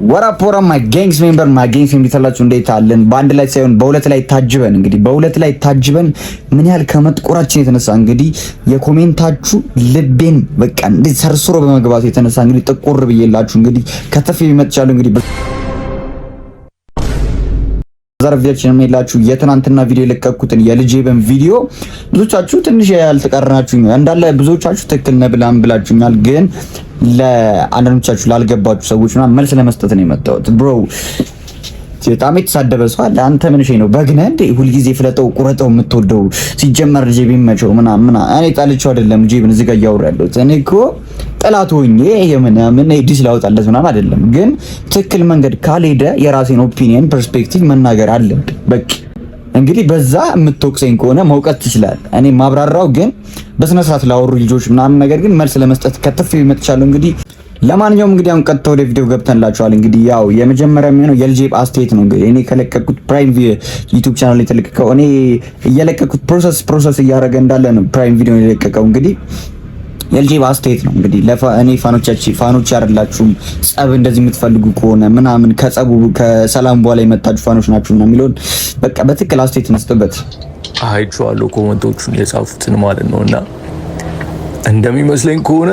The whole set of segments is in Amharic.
ወራፖራ ማይ ጋንግስ ሜምበር ተላችሁ እንዴት አለን? በአንድ ላይ ሳይሆን በሁለት ላይ ታጅበን እንግዲህ ምን ያህል ከመጥቆራችን የተነሳ እንግዲህ የኮሜንታችሁ ልቤን በቃ እንዴ ሰርስሮ በመግባቱ የተነሳ እንግዲህ ጥቁር ብዬላችሁ እንግዲህ ከተፍ ይመጥቻለሁ እንግዲህ ዛሬ የሚላችሁ የትናንትና ቪዲዮ የለቀኩትን የልጄበን ቪዲዮ ብዙዎቻችሁ ትንሽ ያልተቀረናችሁ እንዳለ ብዙዎቻችሁ ትክክል ነህ ብላችሁኛል። ግን ለአንዳንዶቻችሁ ላልገባችሁ ሰዎች መልስ ለመስጠት ነው የመጣሁት። ብሮ በጣም የተሳደበ ሰው አለ። አንተ ምን ነው በግነ እንዴ ሁልጊዜ ፍለጠው ቁረጠው የምትወደው ሲጀመር ልጄ ቢመቸው ምናምን እኔ ጣልቼው አይደለም ልጄብን እዚህ ጋር ያወራለሁ። እኔ እኮ ጠላት ሆኜ የምናምን ዲስ ላውጣለት ምናምን አይደለም። ግን ትክክል መንገድ ካልሄደ የራሴን ኦፒኒየን ፐርስፔክቲቭ መናገር አለብኝ። በቃ እንግዲህ በዛ የምትወቅሰኝ ከሆነ መውቀት ትችላል። እኔ ማብራራው ግን በስነ ስርዓት ላወሩ ልጆች ምናምን ነገር ግን መልስ ለመስጠት ከተፍ ይመጥቻለሁ እንግዲህ ለማንኛውም እንግዲህ አሁን ቀጥታ ወደ ቪዲዮ ገብተንላችኋል። እንግዲህ ያው የመጀመሪያ የሚሆነው የልጄብ አስተያየት ነው። እንግዲህ እኔ ከለቀኩት ፕራይም ዩቲዩብ ቻናል የተለቀቀው እኔ እየለቀኩት ፕሮሰስ እያደረገ እንዳለ ነው ፕራይም ቪዲዮ የለቀቀው። እንግዲህ የልጄብ አስተያየት ነው። እንግዲህ ለእኔ ፋኖች አይደላችሁም፣ ጸብ እንደዚህ የምትፈልጉ ከሆነ ምናምን ከሰላም በኋላ የመጣችሁ ፋኖች ናችሁና የሚለውን በቃ በትክክል አስተያየት መስጠበት አይቼዋለሁ። ኮመንቶቹን የጻፉትን ማለት ነውና እንደሚመስለኝ ከሆነ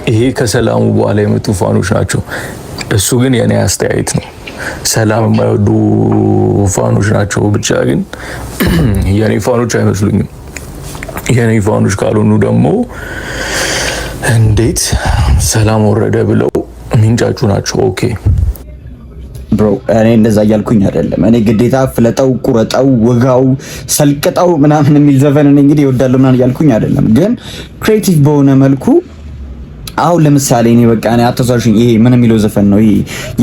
ይሄ ከሰላሙ በኋላ የመጡ ፋኖች ናቸው። እሱ ግን የኔ አስተያየት ነው። ሰላም የማይወዱ ፋኖች ናቸው። ብቻ ግን የኔ ፋኖች አይመስሉኝም። የኔ ፋኖች ካልሆኑ ደግሞ እንዴት ሰላም ወረደ ብለው ሚንጫጩ ናቸው። ኦኬ ብሮ እኔ እንደዛ እያልኩኝ አይደለም። እኔ ግዴታ ፍለጠው ቁረጠው ወጋው ሰልቅጠው ምናምን የሚል ዘፈን እኔ እንግዲህ እወዳለሁ ምናምን እያልኩኝ አይደለም። ግን ክሬቲቭ በሆነ መልኩ አሁን ለምሳሌ እኔ በቃ እኔ አተሳሽኝ ይሄ ምን የሚለው ዘፈን ነው ይሄ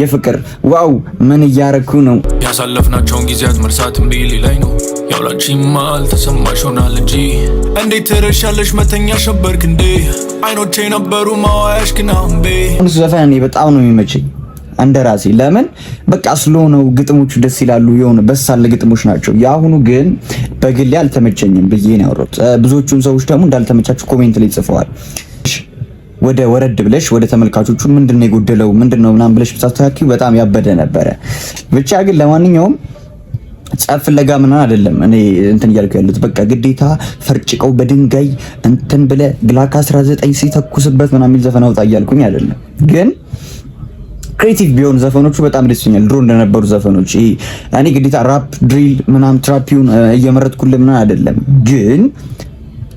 የፍቅር ዋው ምን እያረኩ ነው ያሳለፍናቸውን ጊዜያት መርሳት እምቢ ሊለኝ ነው ያውላንቺማ አልተሰማሽ ሆናል እንጂ እንዴት ትረሻለሽ መተኛ ሸበርክ እንዴ አይኖቼ ነበሩ ማዋያሽ ግን አምቤ እሱ ዘፈን እኔ በጣም ነው የሚመቸኝ እንደራሴ። ለምን በቃ ስሎ ነው፣ ግጥሞቹ ደስ ይላሉ፣ የሆነ በሳለ ግጥሞች ናቸው። ያሁኑ ግን በግሌ አልተመቸኝም ብዬ ነው ያወራሁት። ብዙዎቹም ሰዎች ደግሞ እንዳልተመቻችሁ ኮሜንት ላይ ጽፈዋል። ወደ ወረድ ብለሽ ወደ ተመልካቾቹ ምንድነው የጎደለው ምንድነው ምናምን ብለሽ ብታስተካክዩ በጣም ያበደ ነበረ። ብቻ ግን ለማንኛውም ጸፍ ፍለጋ ምናምን አይደለም እኔ እንትን እያልኩ ያሉት በቃ ግዴታ ፈርጭቀው በድንጋይ እንትን ብለ ግላክ 19 ሲተኩስበት ምናምን የሚል ዘፈን አውጣ እያልኩኝ አይደለም። ግን ክሬቲቭ ቢሆን ዘፈኖቹ በጣም ደስ ይላል። ድሮ እንደነበሩ ዘፈኖች እኔ ግዴታ ራፕ ድሪል ምናምን ትራፒውን እየመረጥኩልህ ምናምን አይደለም። ግን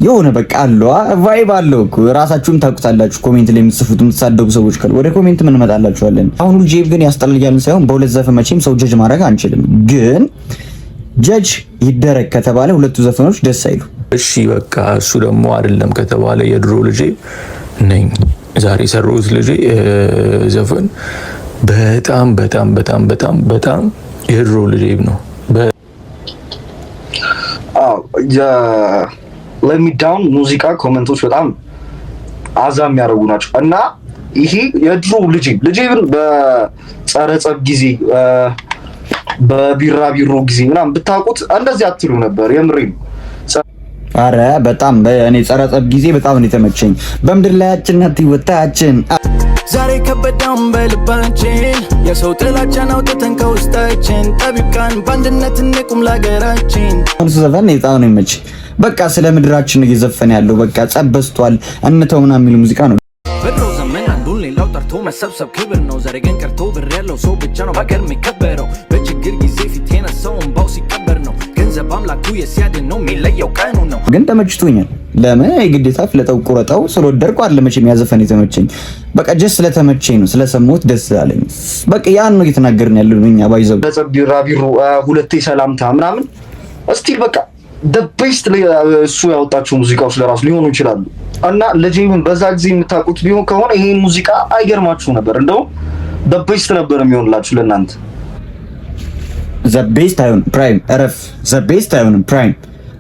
የሆነ በቃ አለው ቫይብ አለው እኮ ራሳችሁም ታውቁታላችሁ። ኮሜንት ላይ የምትጽፉት የምትሳደቡ ሰዎች ካሉ ወደ ኮሜንት ምን እንመጣላችኋለን። አሁን ልጄብ ግን ያስጠላል ሳይሆን በሁለት ዘፈን መቼም ሰው ጀጅ ማድረግ አንችልም። ግን ጀጅ ይደረግ ከተባለ ሁለቱ ዘፈኖች ደስ አይሉ። እሺ በቃ እሱ ደግሞ አይደለም ከተባለ የድሮ ልጄ ነኝ ዛሬ ሰሩት ልጄ ዘፈን በጣም በጣም በጣም በጣም በጣም የድሮ ልጄብ ነው። ለሚዳውን ሙዚቃ ኮሜንቶች በጣም አዛ የሚያደርጉ ናቸው እና ይሄ የድሮ ልጄብን በጸረ ጸብ ጊዜ በቢራቢሮ ጊዜ ምናምን ብታውቁት እንደዚህ አትሉ ነበር። የምሬ አረ በጣም እኔ ጸረ ጸብ ጊዜ በጣም ነው የተመቸኝ። በምድር ላያችን ናት ወጣችን ዛሬ ከበዳም በልባችን የሰው ጥላቻን አውጥተን ከውስጣችን ጠቢቃን በአንድነት እንቁም ለሀገራችን። እሱ ዘፈን በጣም ነው የሚመች። በቃ ስለ ምድራችን እየዘፈነ ያለው በቃ ጸብ በዝቷል እንተው ምናምን የሚል ሙዚቃ ነው። በድሮ ዘመን አንዱን ሌላው ጠርቶ መሰብሰብ ክብር ነው። ዛሬ ግን ቀርቶ ብር ያለው ሰው ብቻ ነው በሀገር የሚከበረው። በችግር ጊዜ ፊት የነሳው እንባው ሲቀበር ነው። ገንዘብ አምላኩ የሲያድን ነው የሚለየው ቀኑ ነው። ግን ተመችቶኛል። ለምን የግዴታ ፍለጠው ቁረጠው ስለወደድኩ አይደለም መቼም ያዘፈን የተመቸኝ በቃ ጀስ ስለተመቸኝ ነው፣ ስለሰማሁት ደስ አለኝ። በቃ ያን ነው እየተናገርን ያለነው እኛ ባይዘው ለጸብ ቢራቢሮ ሁለቴ ሰላምታ ምናምን እስቲል በቃ በቤስት እሱ ያወጣቸው ሙዚቃዎች ለራሱ ሊሆኑ ይችላሉ እና ልጄብን በዛ ጊዜ የምታውቁት ቢሆን ከሆነ ይሄን ሙዚቃ አይገርማችሁ ነበር። እንደው በቤስት ነበር የሚሆንላችሁ ለእናንተ። ዘቤስት አይሆንም ፕራይም እረፍ። ዘቤስት አይሆንም ፕራይም።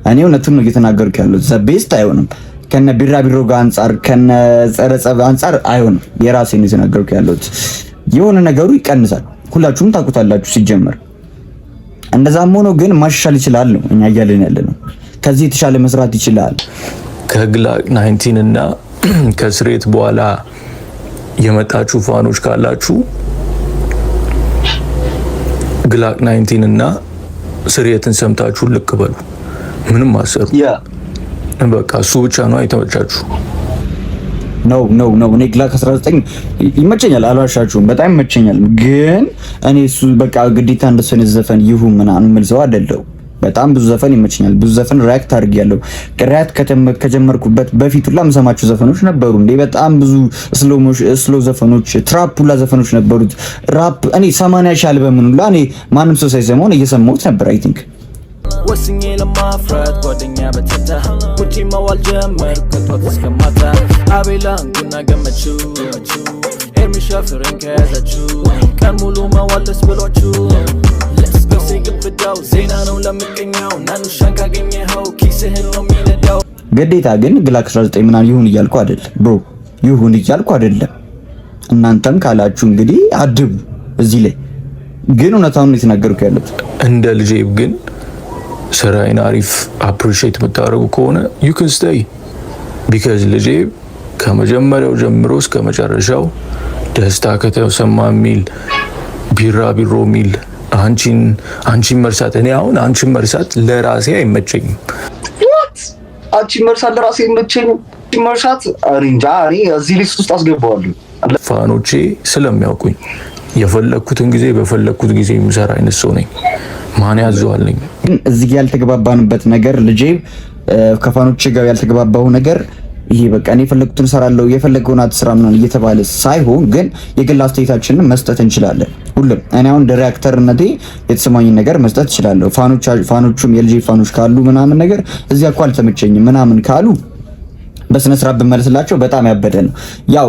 እኔ እውነቱን ነው እየተናገርኩ ያለሁት። ዘቤስት አይሆንም ከነ ቢራቢሮ ጋር አንፃር ከነ ጸረ ጸብ አንፃር አይሆንም። የራሴን ነው እየተናገርኩ ያለሁት። የሆነ ነገሩ ይቀንሳል። ሁላችሁም ታውቁታላችሁ ሲጀመር። እንደዛም ሆኖ ግን ማሻሻል ይችላል ነው እኛ እያለን ያለነው። ከዚህ የተሻለ መስራት ይችላል። ከግላክ 19 እና ከስሬት በኋላ የመጣችሁ ፋኖች ካላችሁ ግላክ 19 እና ስርየትን ሰምታችሁ ልቅ በሉ። ምንም አሰሩ በቃ እሱ ብቻ ነው አይተመቻችሁ። ነው እኔ ግላክ 19 ይመቸኛል፣ አልዋሻችሁም፣ በጣም ይመቸኛል። ግን እኔ እሱ በቃ ግዴታ እንደሱ አይነት ዘፈን ይሁን ምናምን የምል ሰው አይደለሁ። በጣም ብዙ ዘፈን ይመቸኛል። ብዙ ዘፈን ሪያክት አድርጌያለሁ። ሪያክት ከጀመርኩበት በፊት ሁላ የምሰማቸው ዘፈኖች ነበሩ እንዴ! በጣም ብዙ ስሎ ዘፈኖች፣ ትራፕ ሁላ ዘፈኖች ነበሩት። ራፕ እኔ 80 ሺህ አልበምን ሁላ እኔ ማንም ሰው ሳይሰማው እየሰማሁት ነበር። አይ ቲንክ ወስኜ ለማፍራት ጓደኛ በተታ ውጪ መዋል ጀመር ከጧት እስከ ማታ አቤላ እንጉና ገመቹ ኤርሚሻ ፍሬን ከያዛችሁ ቀን ሙሉ መዋል ደስ ብሏችሁ ለስበሴ ግብዳው ዜና ነው ለምቀኛው ናኑሻን ካገኘኸው ኪስህን ነው የሚነዳው። ግዴታ ግን ግላክ 19 ምናምን ይሁን እያልኩ አይደለም ብሮ፣ ይሁን እያልኩ አይደለም። እናንተም ካላችሁ እንግዲህ አድቡ። እዚህ ላይ ግን እውነታውን ነው የተናገርኩ ያለሁት። እንደ ልጄ ግን ስራዬን አሪፍ አፕሪሺየት የምታደርጉ ከሆነ you can stay because ልጄ ከመጀመሪያው ጀምሮ እስከ መጨረሻው ደስታ ከተሰማ ሚል ቢራቢሮ ሚል አንቺን መርሳት፣ እኔ አሁን አንቺን መርሳት ለራሴ አይመቸኝም። አንቺን መርሳት ለራሴ አይመቸኝም። መርሳት እንጃ እኔ እዚህ ሊስት ውስጥ አስገባዋለሁ። ፋኖቼ ስለሚያውቁኝ የፈለኩትን ጊዜ በፈለኩት ጊዜ የምሰራ አይነት ሰው ነኝ። ማን ያዘዋልኝ? እዚህ ያልተገባባንበት ነገር ልጄ ከፋኖቼ ጋር ያልተገባባው ነገር ይሄ በቃ እኔ የፈለኩትን እሰራለሁ የፈለገውን አትስራ ምናምን እየተባለ ሳይሆን ግን የግል አስተያየታችንን መስጠት እንችላለን። ሁሉም እኔ አሁን እንደ ሪያክተርነቴ የተሰማኝን ነገር መስጠት እችላለሁ። ፋኖቹም የልጄ ፋኖች ካሉ ምናምን ነገር እዚያ እኮ አልተመቸኝም ምናምን ካሉ በስነ ስርዓት ብመለስላቸው በጣም ያበደ ነው። ያው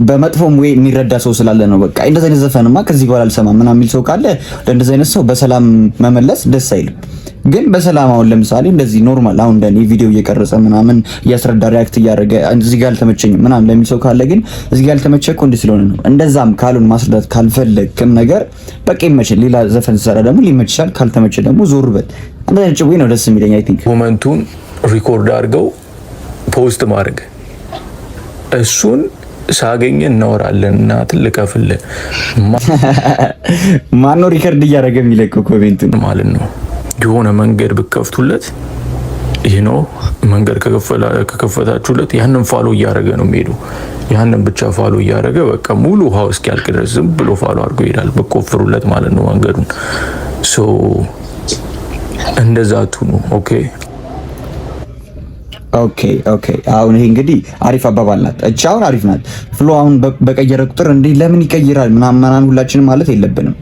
በመጥፎም ወይ የሚረዳ ሰው ስላለ ነው። በቃ እንደዚህ አይነት ዘፈንማ ከዚህ በኋላ አልሰማም ምናምን የሚል ሰው ካለ ለእንደዚህ አይነት ሰው በሰላም መመለስ ደስ አይልም። ግን በሰላም አሁን ለምሳሌ እንደዚህ ኖርማል አሁን እንደኔ ቪዲዮ እየቀረጸ ምናምን እያስረዳ ሪያክት እያደረገ እዚህ ጋር አልተመቸኝም ምናምን ለሚል ሰው ካለ ግን እዚህ ጋር ያልተመቸህ እኮ እንዲህ ስለሆነ ነው። እንደዛም ካሉን ማስረዳት ካልፈለግክም ነገር በቃ ይመችል። ሌላ ዘፈን ሰራ ደግሞ ሊመች ይችላል። ካልተመቸ ደግሞ ዞር በል። እንደዚህ አይነት ጭዌ ነው ደስ የሚለኝ። አይ ቲንክ ኮመንቱን ሪኮርድ አድርገው ፖስት ማድረግ እሱን ሳገኘ እናወራለን እና ትልከፍል ማነው ሪከርድ እያደረገ የሚለቀው ኮሜንቱን ማለት ነው። የሆነ መንገድ ብከፍቱለት ይሄ ነው መንገድ ከከፈታችሁለት ያንን ፋሎ እያደረገ ነው የሚሄደው። ያንን ብቻ ፋሎ እያደረገ በቃ ሙሉ ውሃው እስኪያልቅ ድረስ ዝም ብሎ ፋሎ አድርጎ ይሄዳል። በቆፍሩለት ማለት ነው መንገዱን። ሶ እንደዛ አትሁኑ። ኦኬ አሁን ይሄ እንግዲህ አሪፍ አባባል ናት። እቺ አሁን አሪፍ ናት። ፍሎ አሁን በቀየረ ቁጥር እንዴ ለምን ይቀይራል ምናምን ሁላችንም ማለት የለብንም።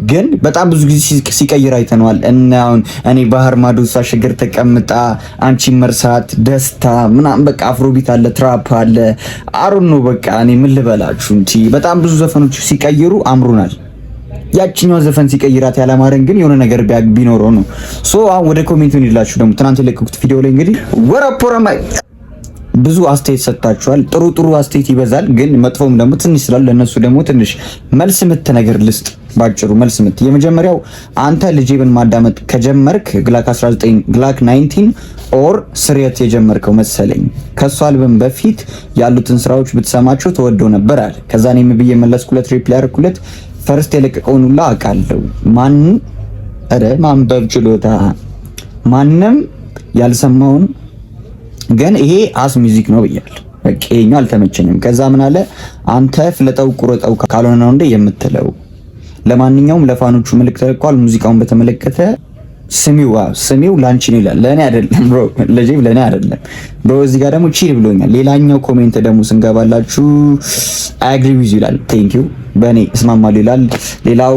ግን በጣም ብዙ ጊዜ ሲቀይር አይተነዋል። እና አሁን እኔ ባህር ማዶ ሳሸገር ተቀምጣ አንቺን መርሳት ደስታ ምናምን በቃ አፍሮቢት አለ፣ ትራፕ አለ፣ አሩን ነው በቃ እኔ ምን ልበላችሁ እንጂ በጣም ብዙ ዘፈኖች ሲቀይሩ አምሩናል። ያቺኛው ዘፈን ሲቀይራት ያላማረን ግን የሆነ ነገር ቢኖረው ነው። ሶ አሁን ወደ ኮሜንት እንላችሁ ደግሞ ትናንት የለቀቁት ቪዲዮ ላይ እንግዲህ ወራፖራማይ ብዙ አስተያየት ሰጣችኋል። ጥሩ አስተያየት ይበዛል፣ ግን መጥፎም ደግሞ ትንሽ ስላለ ለነሱ ደግሞ ትንሽ መልስ ምት ነገር ልስጥ። ባጭሩ መልስ ምት የመጀመሪያው አንተ ልጄብን ማዳመጥ ከጀመርክ ግላክ 19 ግላክ 19 ኦር ስርየት የጀመርከው መሰለኝ። ከሱ አልበም በፊት ያሉትን ስራዎች ብትሰማቸው ተወደው ነበር አለ። ከዛ እኔም ብዬ መለስኩለት፣ ሪፕላይ አደረኩለት። ፈርስት የለቀቀውን ሁላ አውቃለሁ። ማንበብ ችሎታ ማንም ያልሰማውን ግን ይሄ አስ ሚውዚክ ነው ብያለሁ። በቃ ይሄኛው አልተመቸኝም። ከዛ ምን አለ አንተ ፍለጠው ቁረጠው ካልሆነ ነው እንደ የምትለው። ለማንኛውም ለፋኖቹ መልእክት ተልኳል። ሙዚቃውን በተመለከተ ስሚው ላንቺ ነው ይላል። ለኔ አይደለም ብሮ፣ ለጄብ ለኔ አይደለም ብሮ። እዚህ ጋር ደግሞ ቺል ብሎኛል። ሌላኛው ኮሜንት ደግሞ ስንገባላችሁ አግሪ ዊዝ ይላል። ቴንክ ዩ በኔ እስማማለሁ ይላል። ሌላው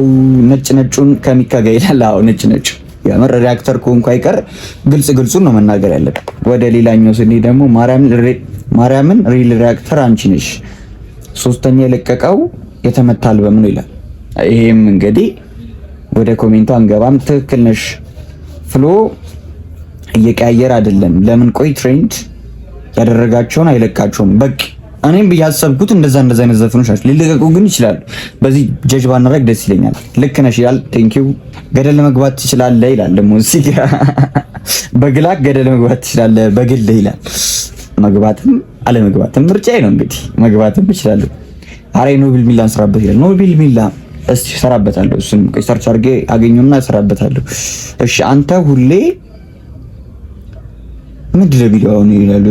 ነጩን ከሚካጋ ይላል። አዎ ነጭ ያመረ ሪያክተር ኮንኩ አይቀር ግልጹን ነው መናገር ያለብን። ወደ ሌላኛው ስንሄድ ደግሞ ማርያምን ሪል ሪያክተር አንቺ ነሽ። ሶስተኛ የለቀቀው የተመታ አልበም ነው ይላል። ይሄም እንግዲህ ወደ ኮሜንቱ አንገባም። ትክክል ነሽ። ፍሎ እየቀያየር አይደለም። ለምን ቆይ ትሬንድ ያደረጋቸውን አይለቃቸውም። በቃ እኔም ያሰብኩት እንደዛ አይነት ዘፈኖች ናቸው። ሊለቀቁ ግን ይችላሉ። በዚህ ጀጅ ባናረግ ደስ ይለኛል። ልክ ነሽ ይላል። ቴንክ ዩ ገደል መግባት ትችላለህ ይላል። ደግሞ እዚህ ጋር በግላክ ገደል መግባት ትችላለህ በግል ይላል። መግባትም አለመግባትም ምርጫዬ ነው። እንግዲህ መግባትም ይችላል። አሬ ኖብል ሚላን ስራበት ይላል። ኖብል ሚላ እስቲ ሰራበታለሁ። እሱም ሰርች አድርጌ አገኘውና ሰራበታለሁ። እሺ አንተ ሁሌ ምንድን ነው ቪዲዮ ነው ይላል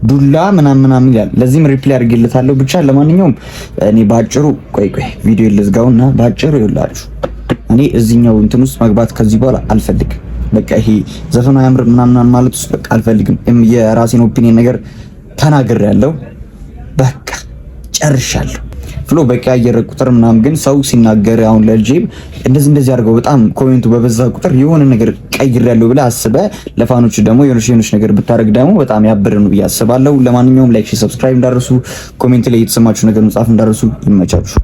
ዱላ ምናምን ይላል። ለዚህም ሪፕላይ አድርጌለታለሁ። ብቻ ለማንኛውም እኔ ባጭሩ ቆይ ቪዲዮ ልዝጋውና ባጭሩ ይላችሁ እኔ እዚህኛው እንትን ውስጥ መግባት ከዚህ በኋላ አልፈልግም። በቃ ይሄ ዘፈኑ ያምር ምናምን ማለት ውስጥ በቃ አልፈልግም። የራሴን ኦፒኒየን ነገር ተናግሬያለሁ። በቃ ጨርሻለሁ። ፍሎ በቀያየረ ቁጥር ምናምን ግን ሰው ሲናገር አሁን ለጄብ እንደዚህ አድርገው በጣም ኮሜንቱ በበዛ ቁጥር የሆነ ነገር ቀይሬያለሁ ብለህ አስበህ ለፋኖች ደግሞ የሆነች ነገር ብታረግ ደግሞ በጣም ያበረ ነው ብዬ አስባለሁ። ለማንኛውም ላይክ፣ ሰብስክራይብ እንዳደረሱ ኮሜንት ላይ የተሰማችሁ ነገር መጻፍ እንዳደረሱ ይመቻችሁ።